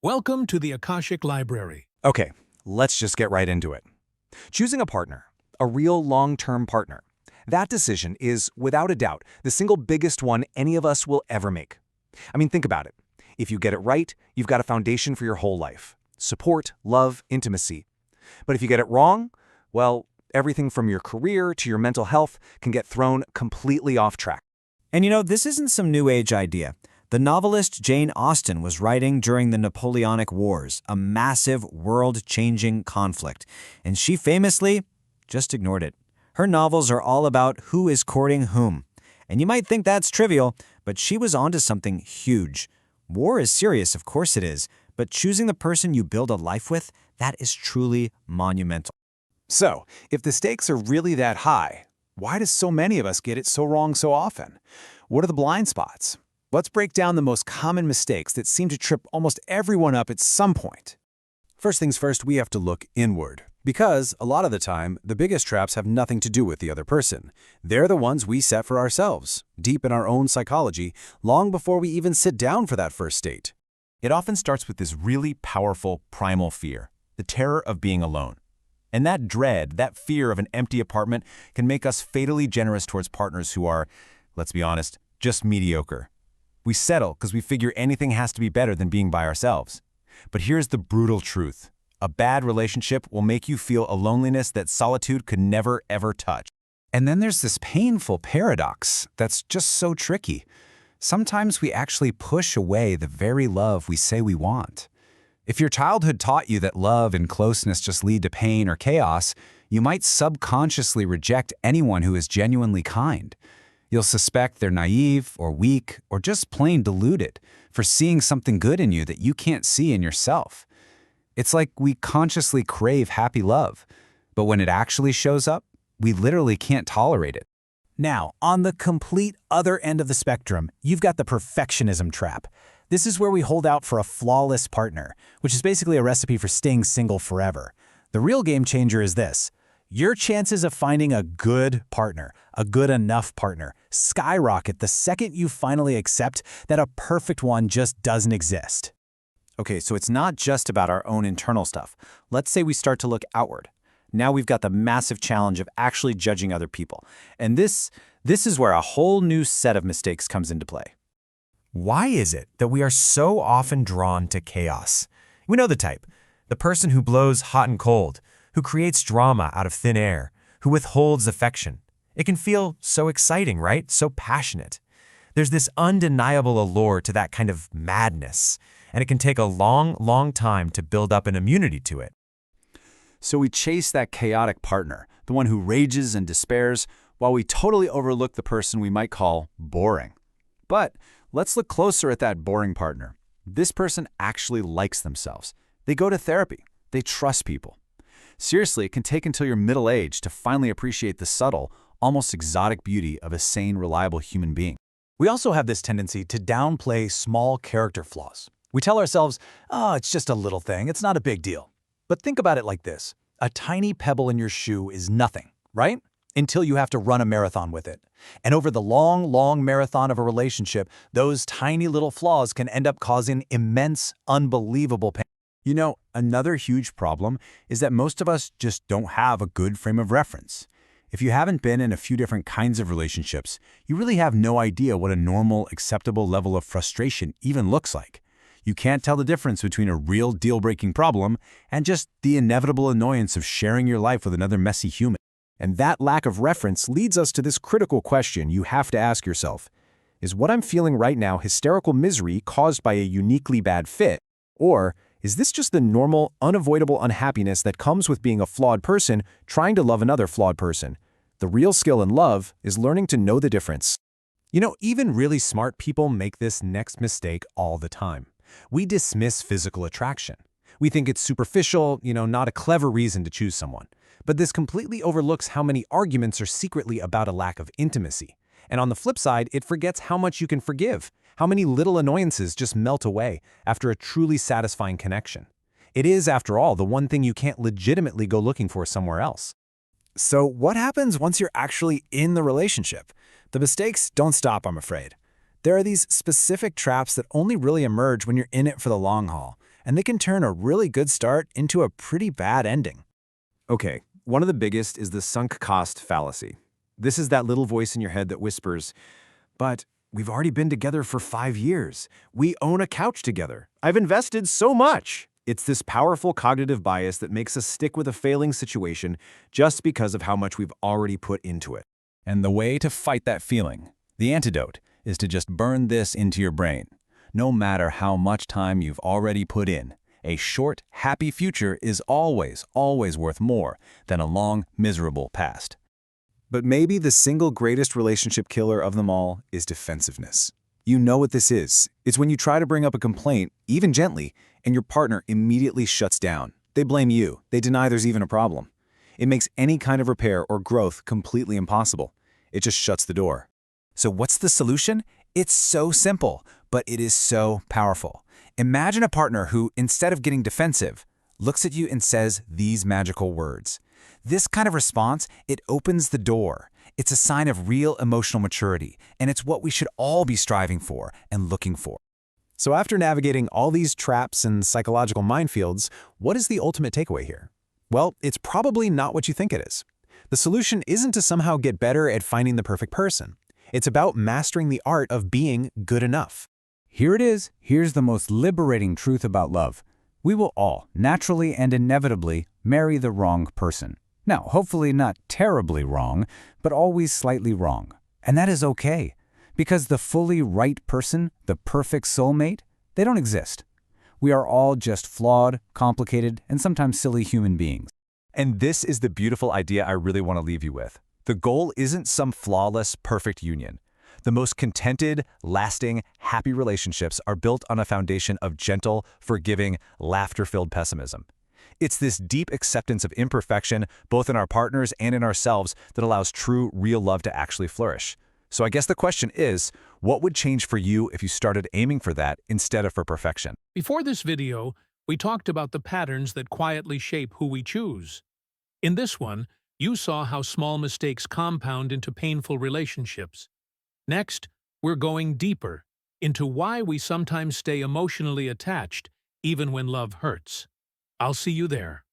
Welcome to the Akashic Library. Okay, let's just get right into it. Choosing a partner, a real long-term partner, that decision is, without a doubt, the single biggest one any of us will ever make. I mean, think about it. If you get it right, you've got a foundation for your whole life. Support, love, intimacy. But if you get it wrong, well, everything from your career to your mental health can get thrown completely off track. And this isn't some new age idea. The novelist Jane Austen was writing during the Napoleonic Wars, a massive, world-changing conflict, and she famously just ignored it. Her novels are all about who is courting whom. And you might think that's trivial, but she was onto something huge. War is serious, of course it is, but choosing the person you build a life with, that is truly monumental. So, if the stakes are really that high, why do so many of us get it so wrong so often? What are the blind spots? Let's break down the most common mistakes that seem to trip almost everyone up at some point. First things first, we have to look inward. Because, a lot of the time, the biggest traps have nothing to do with the other person. They're the ones we set for ourselves, deep in our own psychology, long before we even sit down for that first date. It often starts with this really powerful, primal fear, the terror of being alone. And that dread, that fear of an empty apartment, can make us fatally generous towards partners who are, let's be honest, just mediocre. We settle because we figure anything has to be better than being by ourselves. But here's the brutal truth. A bad relationship will make you feel a loneliness that solitude could never, ever touch. And then there's this painful paradox that's just so tricky. Sometimes we actually push away the very love we say we want. If your childhood taught you that love and closeness just lead to pain or chaos, you might subconsciously reject anyone who is genuinely kind. You'll suspect they're naive or weak or just plain deluded for seeing something good in you that you can't see in yourself. It's like we consciously crave happy love, but when it actually shows up, we literally can't tolerate it. Now, on the complete other end of the spectrum, you've got the perfectionism trap. This is where we hold out for a flawless partner, which is basically a recipe for staying single forever. The real game changer is this. Your chances of finding a good partner, a good enough partner, skyrocket the second you finally accept that a perfect one just doesn't exist. Okay, so it's not just about our own internal stuff. Let's say we start to look outward. Now we've got the massive challenge of actually judging other people. And this is where a whole new set of mistakes comes into play. Why is it that we are so often drawn to chaos? We know the type. The person who blows hot and cold, who creates drama out of thin air, who withholds affection. It can feel so exciting, right? So passionate. There's this undeniable allure to that kind of madness, and it can take a long, long time to build up an immunity to it. So we chase that chaotic partner, the one who rages and despairs, while we totally overlook the person we might call boring. But let's look closer at that boring partner. This person actually likes themselves. They go to therapy. They trust people. Seriously, it can take until you're middle-aged to finally appreciate the subtle, almost exotic beauty of a sane, reliable human being. We also have this tendency to downplay small character flaws. We tell ourselves, oh, it's just a little thing, it's not a big deal. But think about it like this. A tiny pebble in your shoe is nothing, right? Until you have to run a marathon with it. And over the long, long marathon of a relationship, those tiny little flaws can end up causing immense, unbelievable pain. You know, another huge problem is that most of us just don't have a good frame of reference. If you haven't been in a few different kinds of relationships, you really have no idea what a normal, acceptable level of frustration even looks like. You can't tell the difference between a real deal-breaking problem and just the inevitable annoyance of sharing your life with another messy human. And that lack of reference leads us to this critical question you have to ask yourself. Is what I'm feeling right now hysterical misery caused by a uniquely bad fit? Or is this just the normal, unavoidable unhappiness that comes with being a flawed person trying to love another flawed person? The real skill in love is learning to know the difference. You know, even really smart people make this next mistake all the time. We dismiss physical attraction. We think it's superficial, not a clever reason to choose someone. But this completely overlooks how many arguments are secretly about a lack of intimacy. And on the flip side, it forgets how much you can forgive, how many little annoyances just melt away after a truly satisfying connection. It is, after all, the one thing you can't legitimately go looking for somewhere else. So what happens once you're actually in the relationship? The mistakes don't stop, I'm afraid. There are these specific traps that only really emerge when you're in it for the long haul. and they can turn a really good start into a pretty bad ending. Okay, one of the biggest is the sunk cost fallacy. This is that little voice in your head that whispers, but we've already been together for 5 years. We own a couch together. I've invested so much. It's this powerful cognitive bias that makes us stick with a failing situation just because of how much we've already put into it. And the way to fight that feeling, the antidote, is to just burn this into your brain. No matter how much time you've already put in, a short, happy future is always, always worth more than a long, miserable past. But maybe the single greatest relationship killer of them all is defensiveness. You know what this is. It's when you try to bring up a complaint, even gently, and your partner immediately shuts down. They blame you. They deny there's even a problem. It makes any kind of repair or growth completely impossible. It just shuts the door. So what's the solution? It's so simple, but it is so powerful. Imagine a partner who, instead of getting defensive, looks at you and says these magical words. This kind of response, it opens the door. It's a sign of real emotional maturity, and it's what we should all be striving for and looking for. So after navigating all these traps and psychological minefields, what is the ultimate takeaway here? Well, it's probably not what you think it is. The solution isn't to somehow get better at finding the perfect person. It's about mastering the art of being good enough. Here it is. Here's the most liberating truth about love. We will all, naturally and inevitably, marry the wrong person. Now, hopefully not terribly wrong, but always slightly wrong. And that is okay, because the fully right person, the perfect soulmate, they don't exist. We are all just flawed, complicated, and sometimes silly human beings. And this is the beautiful idea I really want to leave you with. The goal isn't some flawless, perfect union. The most contented, lasting, happy relationships are built on a foundation of gentle, forgiving, laughter-filled pessimism. It's this deep acceptance of imperfection, both in our partners and in ourselves, that allows true, real love to actually flourish. So I guess the question is, what would change for you if you started aiming for that instead of for perfection? Before this video, we talked about the patterns that quietly shape who we choose. In this one, you saw how small mistakes compound into painful relationships. Next, we're going deeper into why we sometimes stay emotionally attached even when love hurts. I'll see you there.